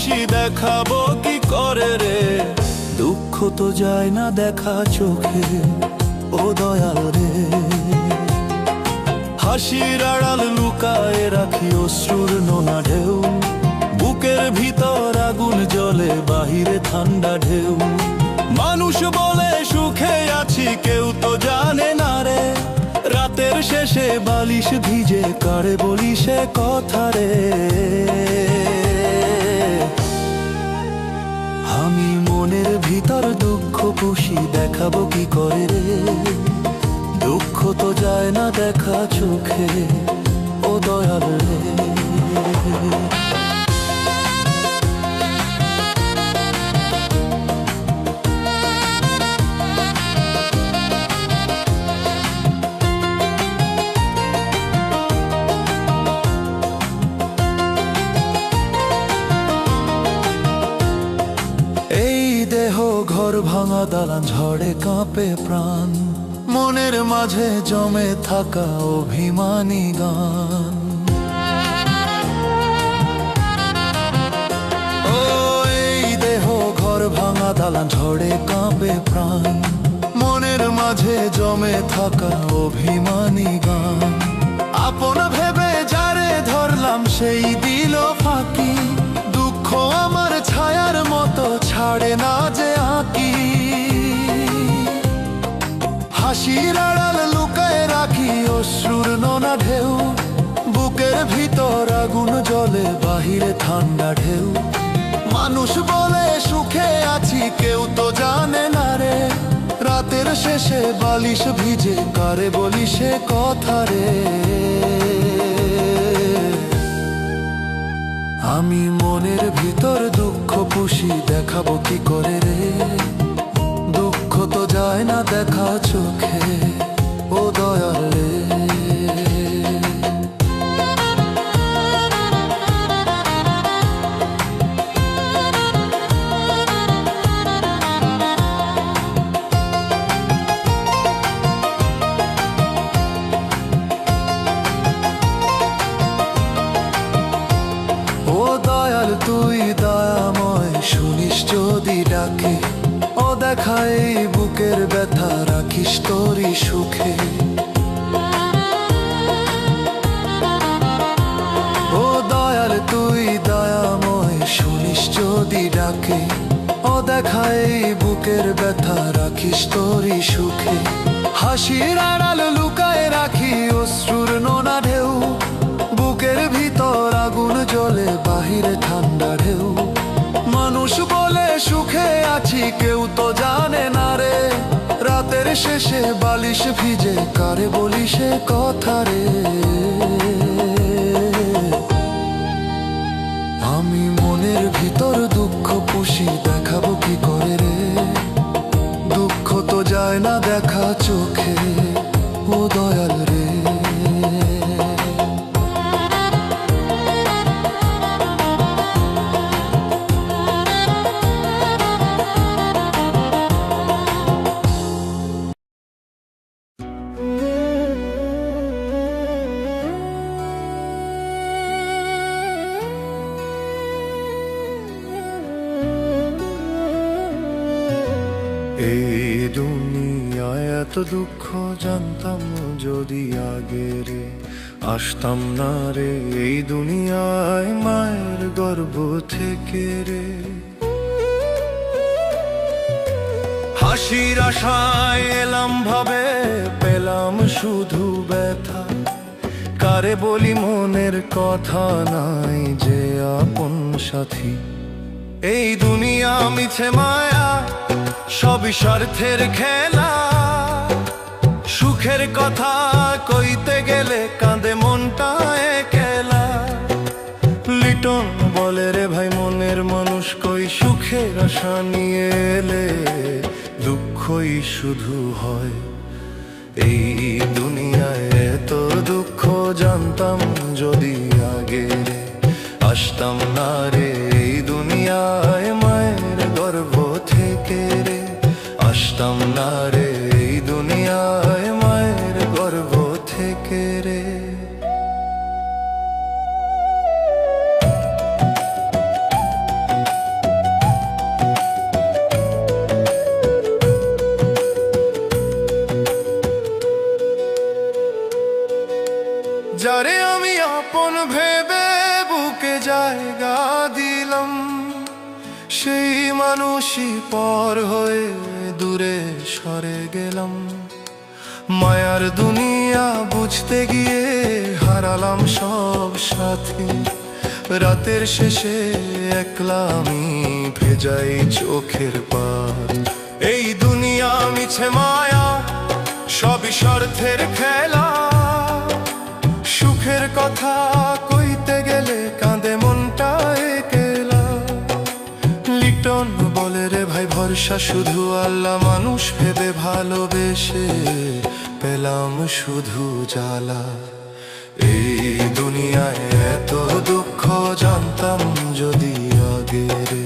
খুশি দেখাবো কি করে রে, দুঃখ তো যায় না দেখা চোখে, ও দয়াল রে। হাসির আড়াল লুকায়ে রাখি অশ্রুর নোনা ঢেউ, বুকের ভিতর আগুন জ্বলে বাহিরে ঠান্ডা ঢেউ। মানুষ বলে সুখে আছি, কেউ তো জানে না রে, রাতের শেষে বালিশ ভিজে কারে বলি সে কথা রে। আমি মনের ভিতর দুঃখ পুষি দেখাবো কি করে রে, দুঃখ তো যায় না দেখা চোখে, ও দয়াল রে। ঘর ভাঙা দালান ঝড়ে কাঁপে প্রাণ, মনের মাঝে জমে থাকা অভিমানী গান। ও এই দেহ ঘর ভাঙা দালান ঝড়ে কাঁপে প্রাণ, মনের মাঝে জমে থাকা অভিমানী গান। আপন ভেবে যারে ধরলাম সেই দিল ফাঁকি, দুঃখ আমার ছায়ার মতো ছাড়ে না যে আঁকি। হাসির আড়াল লুকায়ে রাখি অশ্রুর নোনা ঢেউ, বুকের ভিতর আগুন জ্বলে বাহিরে ঠান্ডা ঢেউ। মানুষ বলে সুখে আছি, কেউ তো জানে না রে, রাতের শেষে বালিশ ভিজে কারে বলি সে কথা রে। আমি মনের ভিতর দুঃখ পুষি দেখাবো কি করে রে, দুঃখ তো যায় না দেখা চোখে, ও দয়াল রে। তুই দয়াময় শুনিস যদি ডাকে, ও দেখাই বুকের ব্যথা রাখিস তোরই সুখে। ও দয়াল তুই দয়াময় শুনিস যদি ডাকে, ও দেখাই বুকের ব্যথা রাখিস তোরই সুখে। হাসির আড়াল লুকায়ে রাখি অশ্রুর নোনা ঢেউ, বুকের ভিতর আগুন জ্বলে বাহিরে ঠান্ডা ঢেউ। মানুষ বলে সুখে আছি, কেউ তো জানে না রে, রাতের শেষে বালিশ ভিজে কারে বলি সে কথা রে। আমি মনের ভিতর দুঃখ পুষি দেখাবো কি করে রে, দুঃখ তো যায় না দেখা চোখে, ও দয়াল রে। এই দুনিয়ায় এত দুঃখ জানতাম যদি আগে রে, আসতাম না রে এই দুনিয়ায় মায়ের গর্ভ থেকে রে। হাসির আশায় এলাম ভাবে পেলাম শুধু ব্যথা, কারে বলি মনের কথা নাই যে আপন সাথী। এই দুনিয়া মিছে মায়া সবই স্বার্থের খেলা, সুখের কথা কইতে গেলে কাঁদে মনটা একলা। লিটন বলে রে ভাই মনের মানুষ কই সুখের আশা নিয়ে এলে দুঃখই শুধু হয়। এই দুনিয়ায় এত দুঃখ জানতাম যদি আগে রে, আসতাম না রে এই দুনিয়ায় মায়ের গর্ভ থেকে রে, আসতাম না রে এই দুনিয়ায় মায়ের গর্ভ থেকে রে। সেই মানুষই পর হয়ে দূরে সরে গেলাম। মায়ার দুনিয়া বুঝতে গিয়ে হারালাম সব সাথী। রাতের শেষে একলা আমি ভেজাই চোখের পার। এই দুনিয়া মিছে মায়া, সবই স্বার্থের খেলা। সুখের কথা কইতে গেলে কাঁদে মনটা একলা। লিটন বলে রে ভাই ভরসা শুধু আল্লাহ, মানুষ ভেবে ভালোবেসে পেলাম শুধু জ্বালা। এই দুনিয়ায় এত দুঃখ জানতাম যদি আগে রে,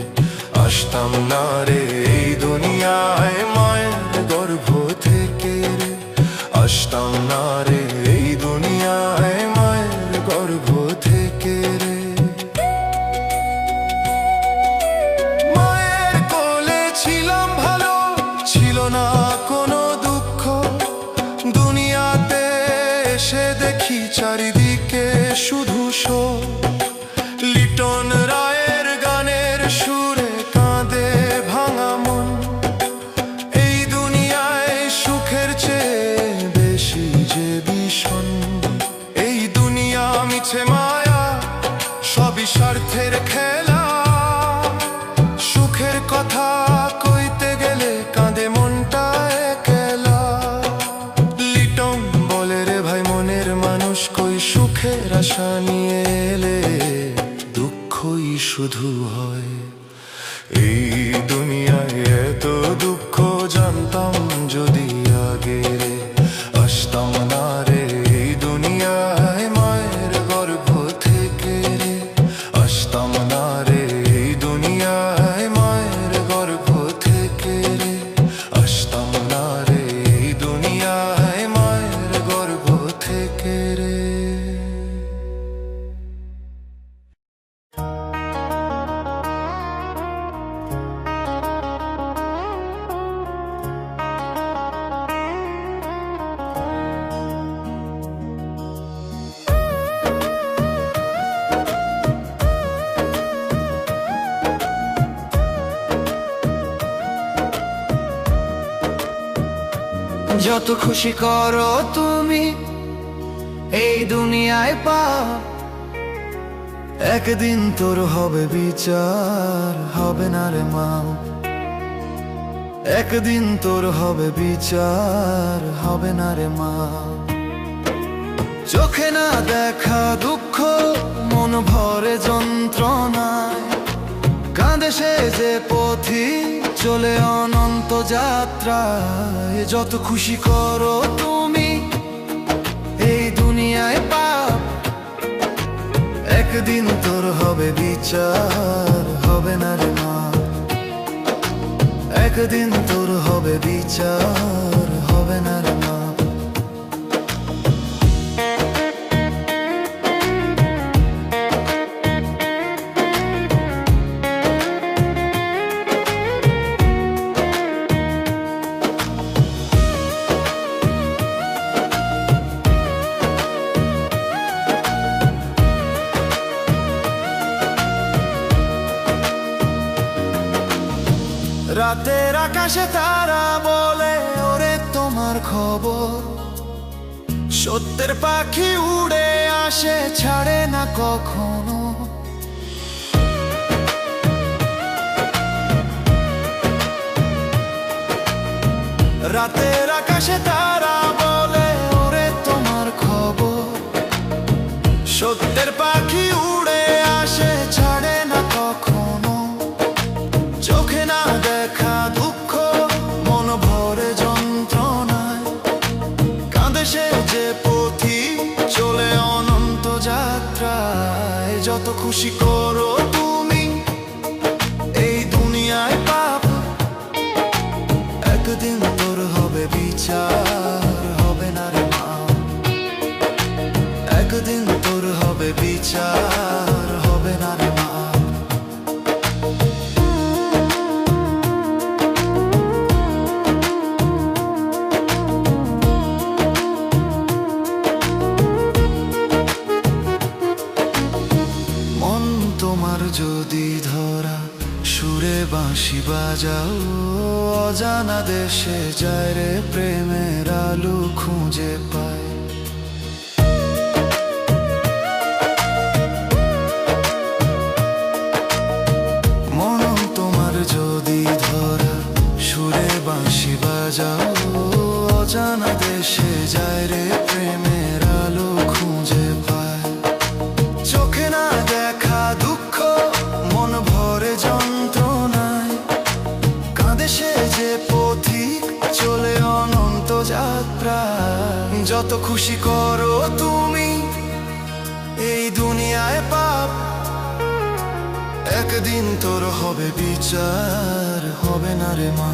আসতাম না রে এই দুনিয়ায় মায়ের গর্ভ থেকে রে। আসতাম না রে এই দুনিয়ায় মায়ের গর্ভ থেকে রে। মায়ের কোলে ছিলাম ভালো, ছিল না কোনো দুঃখ। দুনিয়াতে এসে দেখি চারিদিকে শুধু শোক। লিটন রায়ের গানের সুরে কাঁদে ভাঙা মন। এই দুনিয়ায় সুখের চেয়ে বেশি যে ভীষণ। এই দুনিয়া মিছে মায়া, সবই স্বার্থের খেলা। সুখের কথা কইতে গেলে কাঁদে মনটা একলা। লিটন বলে রে ভাই মনের মানুষ কই, সুখের আশা নিয়ে এলে দুঃখই শুধু হয়। এই দুনিয়ায় এত দুঃখ জানতাম যদি আগে রে, আসতাম না রে এই দুনিয়ায় মায়ের গর্ভ থেকে রে। আসতাম না রে এই দুনিয়ায় মায়ের গর্ভ থেকে রে। আসতাম না রে এই দুনিয়ায় মায়ের গর্ভ থেকে রে। যত খুশি করো তুমি এই দুনিয়ায় পাও, একদিন তোর হবে বিচার, হবে না রে মা। একদিন তোর হবে বিচার, হবে না রে মা। চোখে না দেখা দুঃখ মন ভরে যন্ত্রণায়। কাঁদে সে যে পথি চলে অনন্ত যাত্রায়। যত খুশি করো তুমি এই দুনিয়ায় পাপ, একদিন তোর হবে বিচার, হবে না রে মা। একদিন তোর হবে বিচার, হবে না রে মা। রাতের আকাশে তারা বলে ওরে তোমার খবর। সত্যের পাখি উড়ে আসে ছাড়ে না কখনো। রাতের আকাশে তারা বলে ওরে তোমার খবর। সত্যের পাখি উড়ে আসে ছাড়ে না কখনো। চোখে না দেখা দুঃখ মন ভরে যন্ত্রণায়। কাঁদে সে যে পথি চলে অনন্ত যাত্রায়। যত খুশি করো তুমি এই দুনিয়ায় পাপ, একদিন তোর হবে বিচার, হবে না রে মা। একদিন তোর হবে বিচার, হবে না রে মা। মন সুরে বাঁশি বাজাও অজানা দেশে যায় রে প্রেমের আলো খুঁজে পায়। মন তোমার যদি ধরা সুরে বাঁশি বাজাও অজানা দেশে যায় রে প্রেমের আলো খুঁজে পায়। চোখে না দেখা দুঃখ মন ভরে যন্ত্রণায় কাঁদে সে যে পথিক চলে অনন্ত যাত্রা। যত খুশি করো তুমি এই দুনিয়ায় পাপ, একদিন তোর হবে বিচার হবে না রে মা।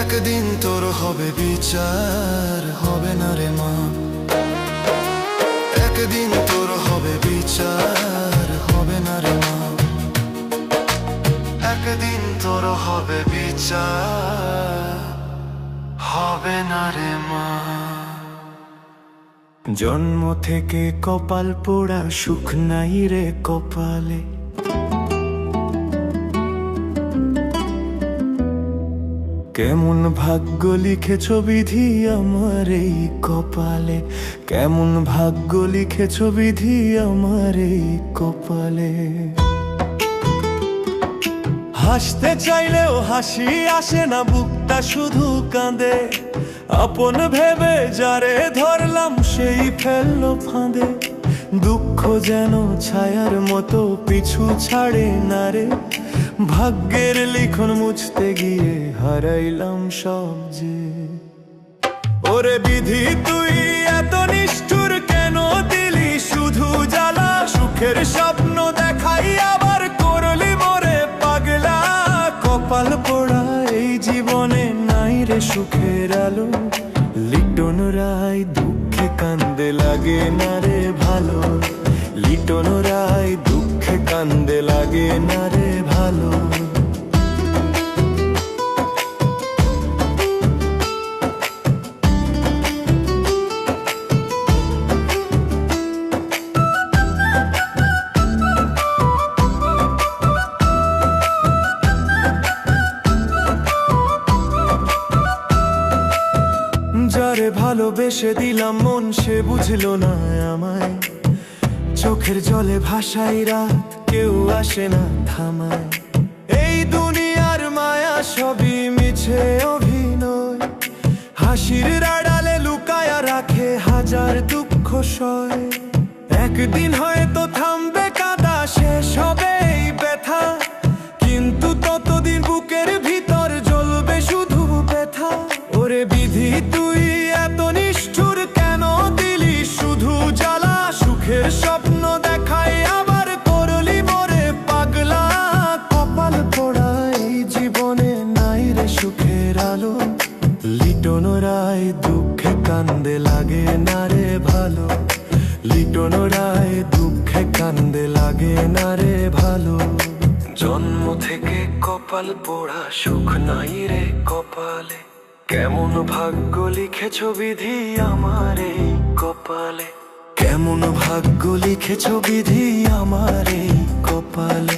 একদিন তোর হবে বিচার হবে না রে মা। একদিন তোর হবে বিচার হবে না রে মা। একদিন তোর হবে বিচার হবে না রে মা। জন্ম থেকে কপাল পোড়া সুখ নাই রে কপালে, কেমন ভাগ্য লিখেছ বিধি আমার এই কপালে। কেমন ভাগ্য লিখেছ বিধি আমার এই কপালে। হাসতে চাইলেও হাসি আসে না, বুকটা শুধু কাঁদে। আপন ভেবে যারে ধরলাম সেই ফেললো ফাঁদে। দুঃখ যেন ছায়ার মতো পিছু ছাড়ে না রে। ভাগ্যের লিখন মুছতে গিয়ে হারাইলাম সব যে। ওরে বিধি তুই এত নিষ্ঠুর কেন দিলি শুধু জ্বালা। সুখের স্বপ্ন দেখাই আবার করলি মোরে পাগলা। কপাল পোড়া এই জীবনে নাই রে সুখের আলো। লিটন রায় দুঃখে কান্দে লাগে না রে ভালো। লিটন রায় দুঃখে কান্দে লাগে না রে ভালো। যারে ভালোবেসে দিলাম মন সে বুঝলো না আমায়। চোখের জলে ভাসাই রাত কেউ আসে না থামায়। এই দুনিয়ার মায়া সবই মিছে অভিনয়। হাসির আড়ালে লুকায়া রাখে হাজার দুঃখ সয়। একদিন হয়তো থামবে কাঁদা শেষ হবে এই ব্যথা, কিন্তু ততদিন বুকের ভিতর জ্বলবে শুধু ব্যথা। ওরে বিধি তুই এত নিষ্ঠুর কেন দিলি শুধু জ্বালা। সুখের স্বপ্ন দেখাই আবার করলি মোরে পাগলা। কপাল পোড়া এই জীবনে নাই রে সুখের আলো। লিটন রায় দুঃখে কান্দে লাগে না রে ভালো। লিটন রায় দুঃখে কান্দে লাগে না রে ভালো। জন্ম থেকে কপাল পোড়া সুখ নাই রে কপালে। কেমন ভাগ্য লিখেছ বিধি আমার এই কপালে। কেমন ভাগ্য লিখেছ বিধি আমার এই কপালে।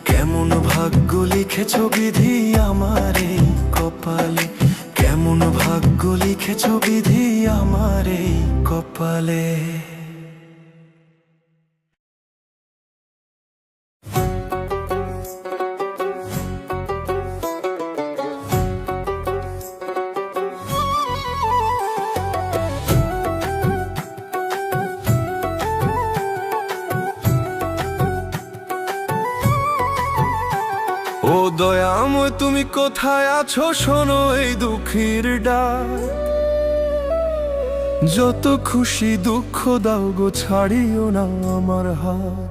কেমন ভাগ্য লিখেছ বিধি আমার এই কপালে। কেমন ভাগ্য লিখেছ বিধি আমার এই কপালে। ও দয়াময় তুমি কোথায় আছো শোনো এই দুঃখীর ডাক। যত খুশি দুঃখ দাও গো ছাড়িও না আমার হাত।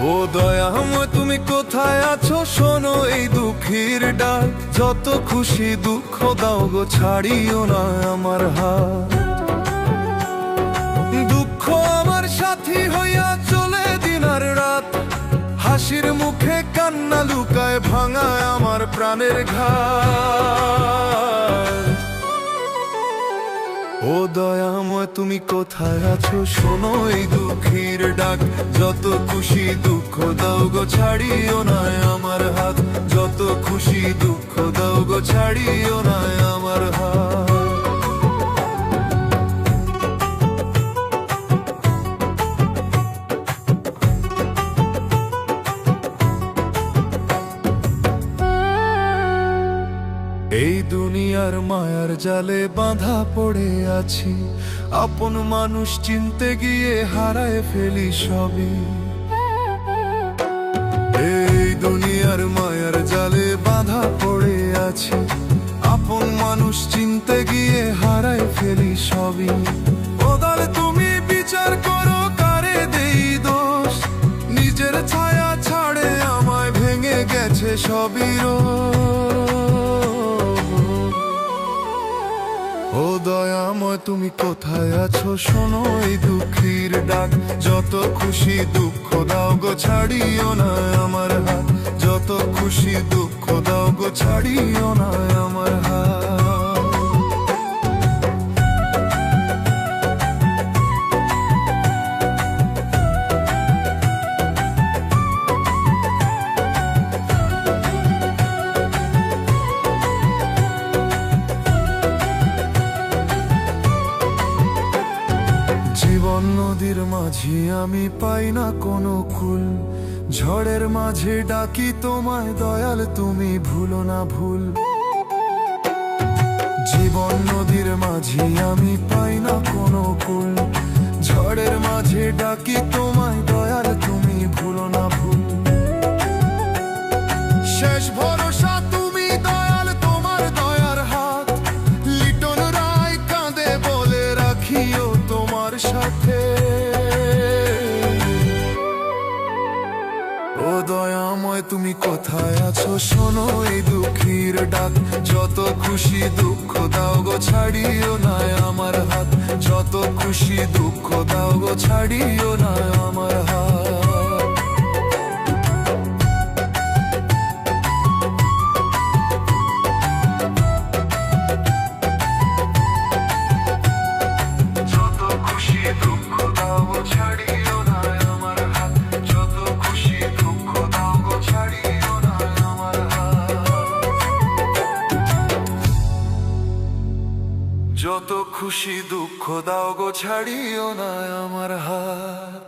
ও দয়াময় তুমি কোথায় আছো শোনো এই দুঃখীর ডাক। যত খুশি দুঃখ দাও গো ছাড়িও না আমার হাত। দুঃখ আমার সাথী হইয়া চলে দিন আর রাত। হাসির মুখে কান্না লুকায় ভাঙায় আমার প্রাণের ঘাট। ও ও দয়াময় তুমি কোথায় আছো, শোনো এই দুঃখীর ডাক। যত খুশি দুঃখ দাও গো, ছাড়িও না আমার হাত। যত খুশি দুঃখ দাও গো, ছাড়িও না আমার হাত। এই দুনিয়ার মায়ার জালে বাঁধা পড়ে আছি, আপন মানুষ চিনতে গিয়ে হারায় ফেলি সবই। এই দুনিয়ার মায়ার জালে বাঁধা পড়ে আছি, আপন মানুষ চিনতে গিয়ে হারায় ফেলি সবই। ওদাল তুমি বিচার করো, কারে দেই দোষ? নিজের ছায়া ছাড়ে আমায় ভেঙে গেছে সবই। ও দয়াময় তুমি কোথায় আছো, শোনো এই দুঃখীর ডাক। যত খুশি দুঃখ দাও গো, ছাড়িও না আমার হাত। যত খুশি দুঃখ দাও গো, ছাড়িও না আমার হাত। জীবন নদীর মাঝি, আমি পাই না কোনো কুল। ঝড়ের মাঝে ডাকি তোমায় দয়াল, তুমি ভুলো না ভুল। জীবন নদীর মাঝি, আমি পাই না কোনো কুল। ঝড়ের মাঝে ডাকি তোমায় দয়াল, তুমি ভুলো না ভুল। শেষ ভরসা তুমি দয়াল, তোমার দয়ার হাত। লিটন রায় কাঁদে বলে রাখিও তোমার সাথে। ও দয়াময় তুমি কোথায় আছো, শোনো এই দুঃখীর ডাক। যত খুশি দুঃখ দাও গো, ছাড়িও না আমার হাত। যত খুশি দুঃখ দাও গো, ছাড়িও না আমার হাত। যত খুশি দুঃখ দাও গো, ছাড়িও না আমার হাত।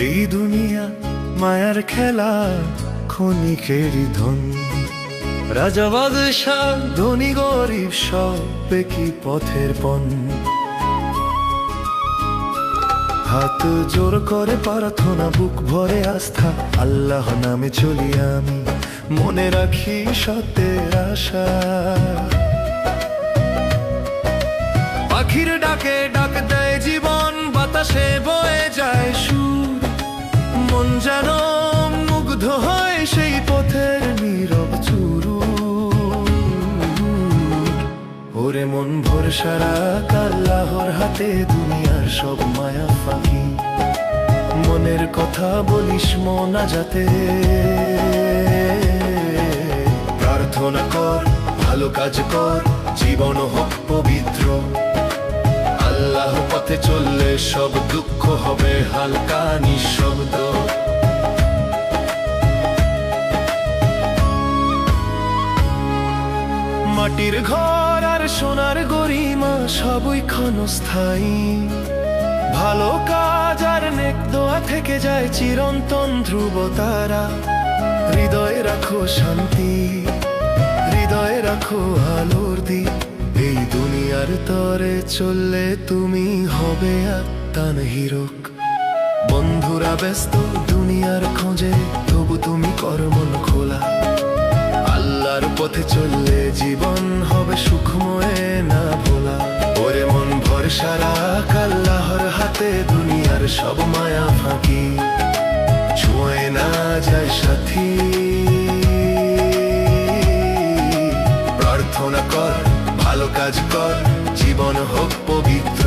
এই দুনিয়া মায়ার খেলা, ক্ষণিকেরই ধন। রাজা বাদশাহ ধনী গরিব সব কি পথের পণ। হাত জোর করে প্রার্থনা, বুক ভরে আস্থা। আল্লাহ নামে চলি আমি, মনে রাখি সত্যের আশা। পাখির ডাকে ডাক দেয় জীবন, বাতাসে বয়ে যায় সুর। মন যেন মুগ্ধ হয় সেই পথের নীরব চুরু। ওরে মন ভরসা রাখ, আল্লাহর হাতে দুনিয়ার সব মায়া ফাঁকি। মনের কথা বলিস মোনাজাতে, প্রার্থনা কর, ভালো কাজ কর, জীবন হোক পবিত্র। আল্লাহ পথে চললে সব দুঃখ হবে হালকা নিঃশব্দ। মাটির ঘর আর সোনার গরিমা সবই ক্ষণস্থায়ী। ভালো কাজ আর নেক দোয়া থেকে যায় চিরন্তন ধ্রুব তারা। হৃদয়ে রাখো শান্তি, হৃদয়ে রাখো আলোর দ্বীপ। এই দুনিয়ার তরে চললে তুমি হবে আত্মান হিরক। বন্ধুরা ব্যস্ত দুনিয়ার খোঁজে, তবু তুমি কর মন খোলা। আল্লাহর পথে চললে জীবন হবে সুখময় না ভোলা। ওরে মন ভরসা রাখ, আল্লাহর হাতে দুনিয়ার সব মায়া ফাঁকি। ছুঁয়ে না যায় সাথী। প্রার্থনা কর, ভালো কাজ কর, জীবন হোক পবিত্র।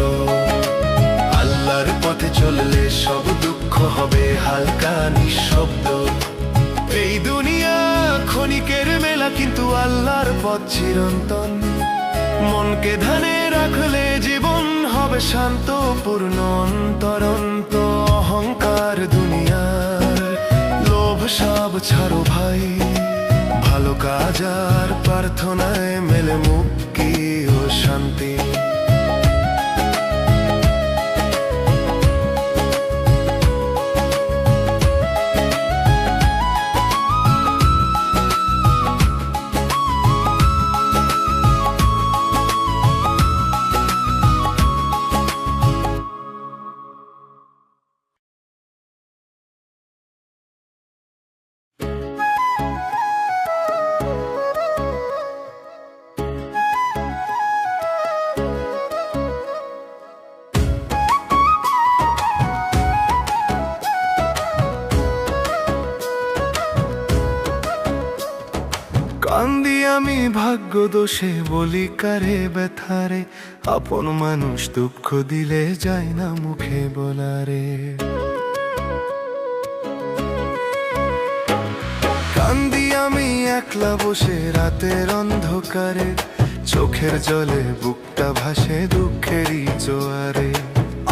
আল্লাহর পথে চললে সব দুঃখ হবে হালকা নিঃশব্দ। এই দুনিয়া ক্ষণিকের মেলা, কিন্তু আল্লাহর পথ চিরন্তন। মনকে ধ্যানে রাখলে জীবন হবে শান্ত পূর্ণ অন্তরন্ত। অহংকার দুনিয়ার লোভ সব ছাড়ো ভাই, ভালো কাজ আর প্রার্থনায় মেলে মুক্তি ও শান্তি। কান্দি আমি ভাগ্য দোষে, বলি কারে ব্যথারে। আপন মানুষ দুঃখ দিলে যায় না মুখে বলারে। কান্দি আমি একলা বসে রাতের অন্ধকারে, চোখের জলে বুকটা ভাসে দুঃখেরই জোয়ারে।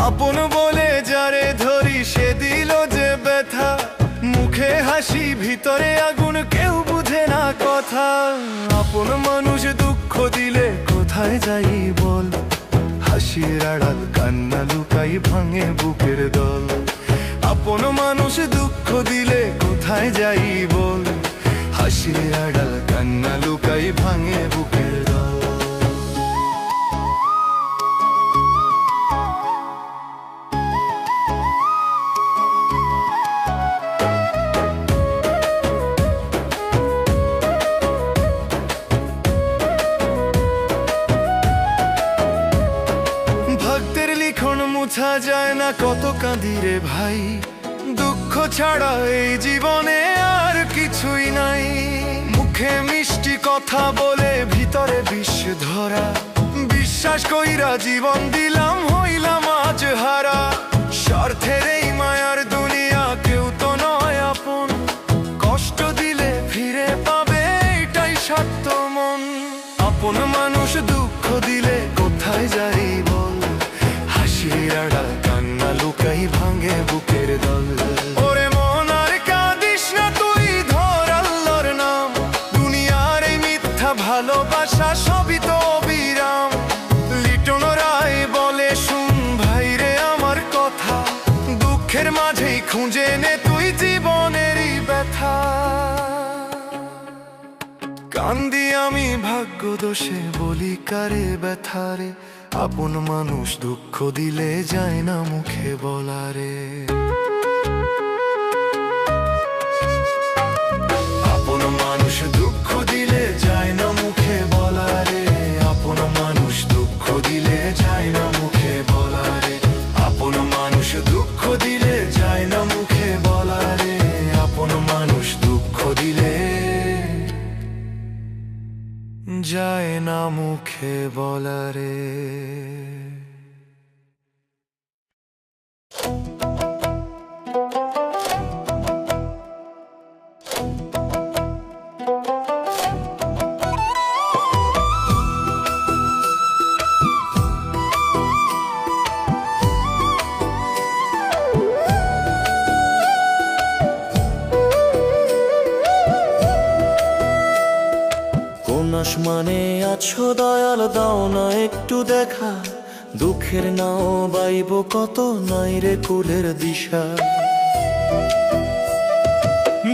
আপন বলে যারে ধরি সে দিল যে ব্যথা, মুখে হাসি ভিতরে আগুন, কেউ বুঝে না কথা। আপন মানুষ দুঃখ দিলে কোথায় যাই বল, হাসির আড়াল কান্না লুকাই ভাঙে বুকের দল। আপন মানুষ দুঃখ দিলে কোথায় যাই বল, হাসির আড়াল কান্না লুকাই ভাঙে বুকের দল। মুছা যায় না কত কাঁদি রে ভাই, দুঃখ ছাড়া এই জীবনে আর কিছুই নাই। মুখে মিষ্টি কথা বলে ভিতরে বিষ ধরা, বিশ্বাস কইরা জীবন দিলাম হইলাম আজ হারা। স্বার্থের এই মায়ার দুনিয়া কেউ তো নয় আপন, কষ্ট দিলে ফিরে পাবে এটাই সত্য মন। আপন মানুষ দুঃখ দিলে কোথায় যাই বল, হাসির আড়াল কান্না লুকাই ভাঙে বুকের দল। ওরে মন আর কাঁদিস না তুই, ধর আল্লাহর নাম। দুনিয়ার এই মিথ্যা ভালোবাসা সবই তো বিরাম। লিটন রায় বলে শুন ভাই রে আমার কথা, দুঃখের মাঝেই খুঁজে নে তুই জীবনেরই ব্যথা। কান্দি আমি ভাগ্য দোষে, বলি কারে ব্যথারে। আপন মানুষ দুঃখ দিলে যায় না মুখে বলারে। আপন মানুষ দুঃখ দিলে যায় না মুখে বলারে। আপন মানুষ দুঃখ দিলে যায় না মুখে বলারে। আপন মানুষ দুঃখ দিলে যায় না মুখে বলারে। আপন মানুষ দুঃখ দিলে যায় না মুখে বলারে। আসমানে আছো দয়াল, দাও না একটু দেখা। দুঃখের নাও বাইব কত, নাই রে কুলের দিশা।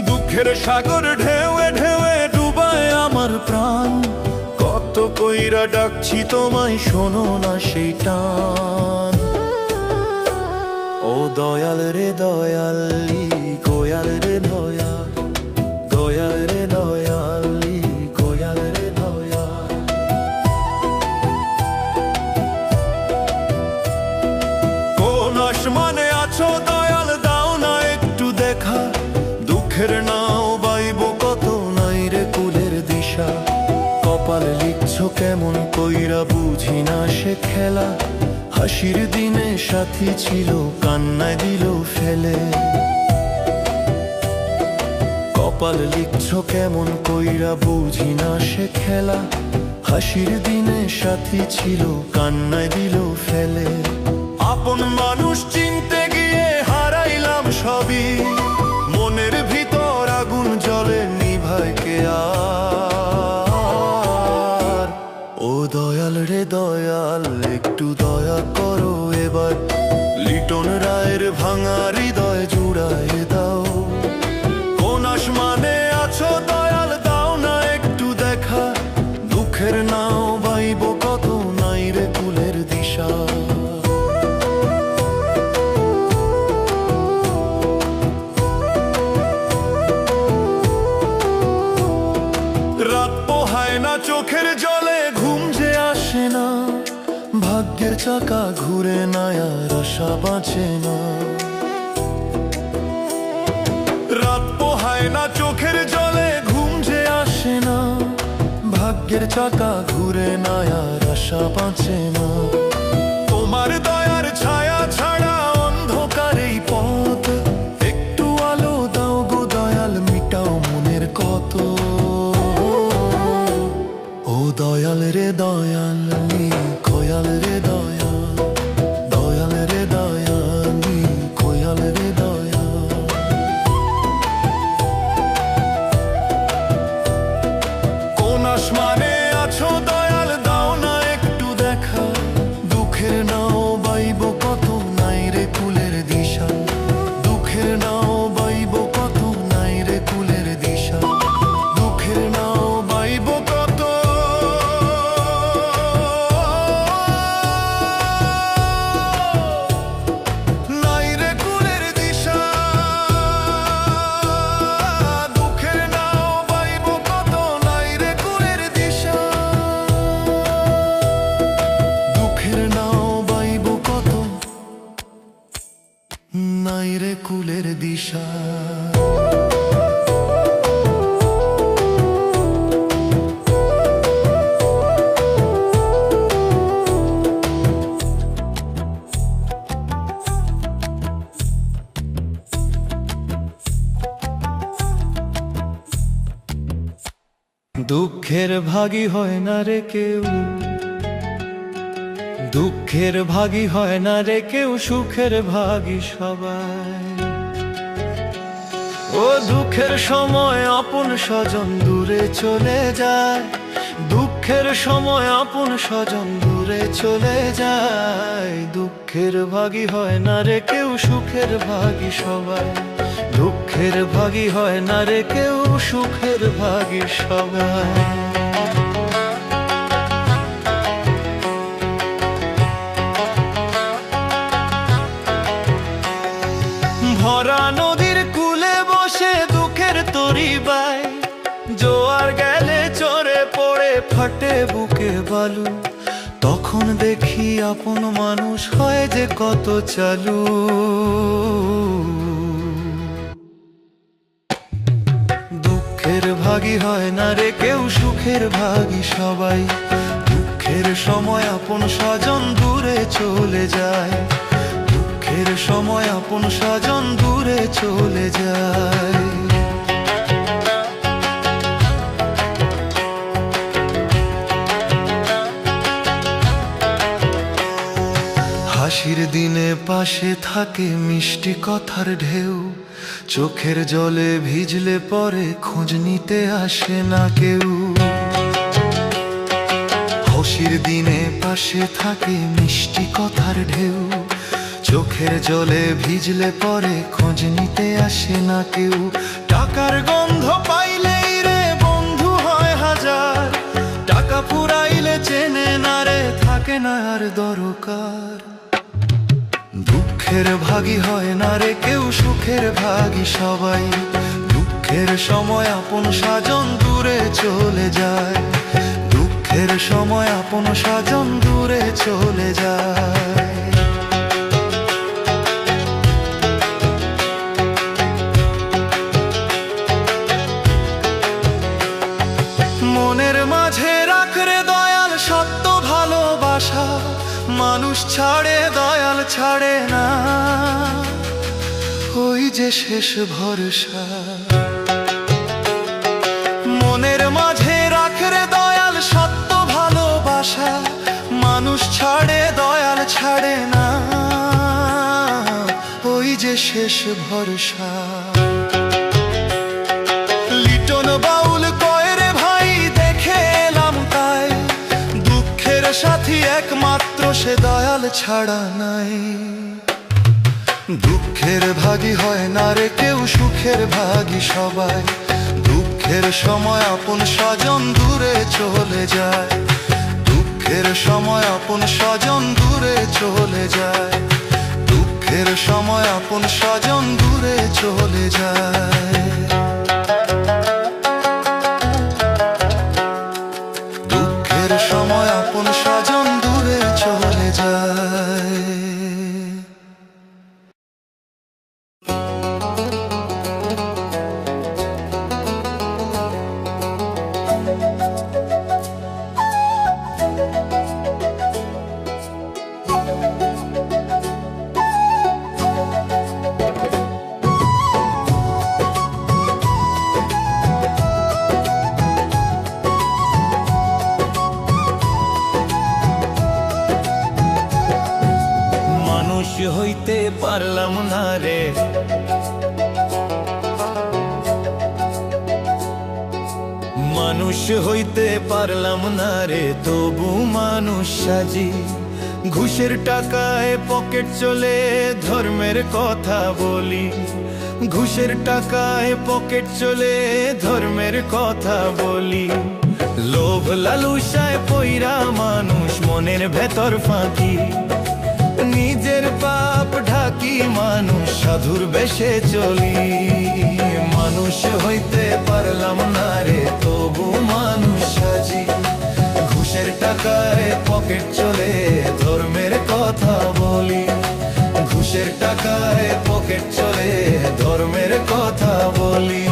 দুঃখের সাগর ঢেউয়ে ঢেউয়ে ডুবায় আমার প্রাণ। কত কইরা ডাকছি তোমায়, শোনো না সেই টান। ও দয়াল রে দয়ালি, গোয়াল রে দয়াল, দয়াল রে দয়ালি, গোয়াল রে দয়াল। কোন আসমানে আছো দয়াল, দাও না একটু দেখা। দুঃখের দিশা। কপাল লিখছো কেমন কইরা বুঝি না সে খেলা, হাসির দিনে সাথী ছিল কান্নায় দিল ফেলে। কপাল লিখছো কেমন কইরা বুঝি না সে খেলা, হাসির দিনে সাথী ছিল কান্নায় দিল ফেলে। আপন মানুষ চিনতে গিয়ে হারাইলাম সবই, মনের ভিতর আগুন জ্বলে নিভায় কে আর। ও দয়াল রে দয়াল একটু দয়া করো এবার, লিটন রায়ের ভাঙা হৃদয় জুড়ায় দাও। কোন আসমানে আছো দয়াল দাও না একটু দেখা, দুঃখের নাও বাইব কত নাই রে কুলের দিশা। রাত পোহায় না চোখের জলে ঘুম যে আসে না, ভাগ্যের চাকা ঘুরে না আর আশা বাঁচে না। রাত পোহায় না চোখের জলে ঘুম যে আসে না, ভাগ্যের চাকা ঘুরে না আর আশা বাঁচে না। তোমার দয়ার ছায়া ছাড়া অন্ধকার এই পথ, একটু আলো দাও গো দয়াল মিটাও মনের কত। ও দয়াল রে দয়াল খয়াল রে দয়াল, দয়াল রে দয়াল খয়াল রে দয়াল। কোন আসমানে আছো দয়াল দাও না একটু দেখা, দুঃখের নাও বাইব কত নাই রে কুলের দিশা। দুঃখের নাও বাইব কত নাই রে কুলের দিশা। দুঃখের নাও বাইব কত নাই রে কুলের দিশা। দুঃখের নাও বাইব কত নাই রে কুলের দিশা। দুঃখের নাও বাইব কত নাই রে কুলের দিশা। দুঃখের ভাগী হয় না রে কেউ, দুঃখের ভাগী হয় না রে কেউ, সুখের ভাগী সবাই। ও দুঃখের সময় আপন স্বজন দূরে চলে যায়, দুঃখের সময় আপন স্বজন দূরে চলে যায়। দুঃখের ভাগী হয় না রে কেউ, সুখের ভাগী সবাই। দুঃখের ভাগী হয় না রে কেউ, সুখের ভাগী সবাই। ভরা নদীর কূলে বসে দুঃখের তরি বাই, জোয়ার গেলে চড়ে পড়ে ফাটে বুকে বালু। তখন দেখি আপন মানুষ হয় যে কত চালু। দুঃখের ভাগী হয় না রে কেউ, সুখের ভাগী সবাই। দুঃখের সময় আপন স্বজন দূরে চলে যায়, দুঃখের সময় আপন স্বজন দূরে চলে যায়। হাসির দিনে পাশে থাকে মিষ্টি কথার ঢেউ, চোখের জলে ভিজলে পরে খোঁজ নিতে আসে না কেউ। হাসির দিনে পাশে থাকে মিষ্টি কথার ঢেউ, চোখের জলে ভিজলে পরে খোঁজ নিতে আসে না কেউ। টাকার গন্ধ পাইলেই রে বন্ধু হয় হাজার, টাকা ফুরাইলে চেনে না রে থাকে না আর দরকার। দুঃখের ভাগী হয় না রে কেউ, সুখের ভাগী সবাই। দুঃখের সময় আপন স্বজন দূরে চলে যায়, দুঃখের সময় আপন স্বজন দূরে চলে যায়। মানুষ ছাড়ে দয়াল ছাড়ে না, ওই যে শেষ ভরসা। মনের মাঝে রাখরে দয়াল সত্য ভালোবাসা, মানুষ ছাড়ে দয়াল ছাড়ে না, ওই যে শেষ ভরসা। লিটন বাউল কয় রে ভাই দেখে এলাম তাই, দুঃখের সাথী একমাত্র সে দয়াল ছাড়া নাই। দুঃখের ভাগী হয় না রে কেউ, সুখের ভাগী সবাই। দুঃখের সময় আপন স্বজন দূরে চলে যায়, দুঃখের সময় আপন স্বজন দূরে চলে যায়, দুঃখের সময় আপন স্বজন দূরে চলে যায়। দুঃখের সময় আপন স্বজন দূরে চলে যায়। হইতে পারলাম না রে, মানুষ হইতে পারলাম না রে, তবু মানুষ সাজি। ঘুষের টাকায় পকেট চলে ধর্মের কথা বলি, ঘুষের টাকায় পকেট চলে ধর্মের কথা বলি। লোভ লালুসায় পইরা মানুষ মনের ভেতর ফাঁকি, নিজের পাপ ঢাকি মানুষ সাধুর বেশে চলি। মানুষ হইতে পারলাম না রে, তবু মানুষ সাজি। ঘুষের টাকায় পকেট চলে ধর্মের কথা বলি, ঘুষের টাকায় পকেট চলে ধর্মের কথা বলি।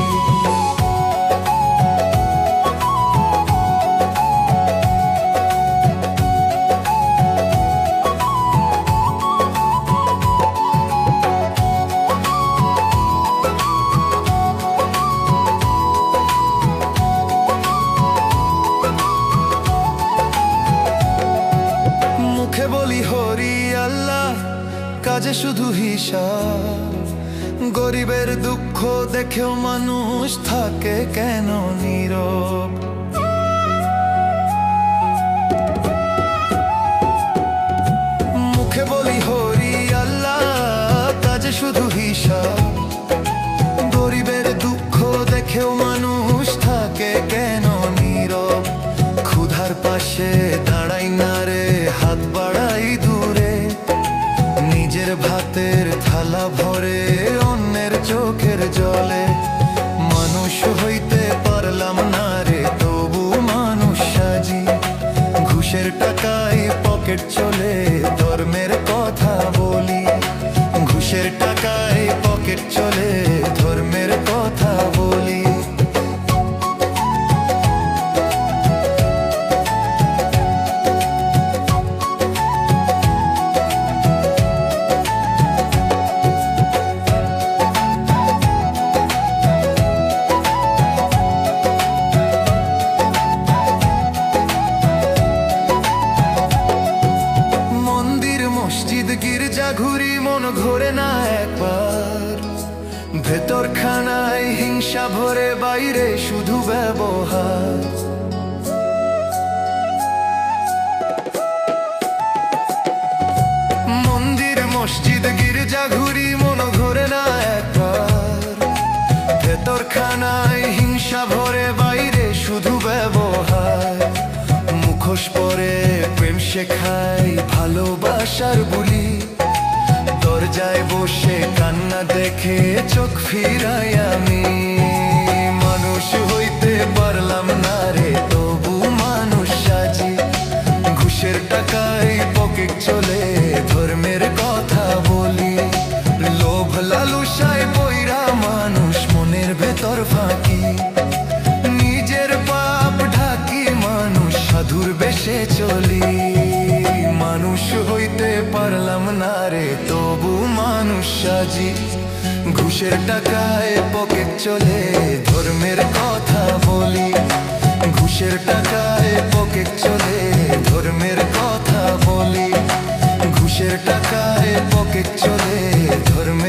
কাজে শুধু হিসাব, গরিবের দুঃখ দেখেও মানুষ থাকে কেন নীরব। মুখে বলি হরি আল্লাহ, কাজে শুধু হিসাব, গরিবের দুঃখ দেখেও মানুষ থাকে কেন নীরব। ক্ষুধার পাশে দাঁড়াই না রে, হাত বাড়াই দূরে, নিজের ভাতের থালা ভরে অন্যের চোখের জলে। মানুষ হইতে পারলাম না রে, তবু মানুষ সাজি। ঘুষের টাকায় পকেট চলে ধর্মের কথা বলি, ঘুষের টাকায় পকেট চলে ধর্মের কথা বলি। ঘুরি মন ঘোরে না একবার, ভেতর খানায় হিংসা ভরে, বাইরে শুধু ব্যবহার। মন্দির মসজিদ গির্জা ঘুরি মন ঘোরে না একবার, ভেতর খানায় হিংসা ভরে, বাইরে শুধু ব্যবহার। মুখোশ পরে প্রেম শেখায় ভালোবাসার বুলি, দরজায় বসে কান্না দেখে চোখ ফিরাই আমি। মানুষ হইতে পারলাম না রে, তবু মানুষ সাজি। ঘুষের টাকায় পকেট চলে ধর্মের কথা বলি, লোভ লালুসায় পইরা মানুষ মনের ভেতর ফাঁকি। নিজের পাপ ঢাকি মানুষ সাধুর বেশে চলি। মানুষ তবু মানুষ সাজি। ঘুষের টাকায় পকেট চলে ধর্মের কথা বলি। ঘুষের টাকায় পকেট চলে ধর্মের কথা বলি। ঘুষের টাকায় পকেট চলে ধর্মের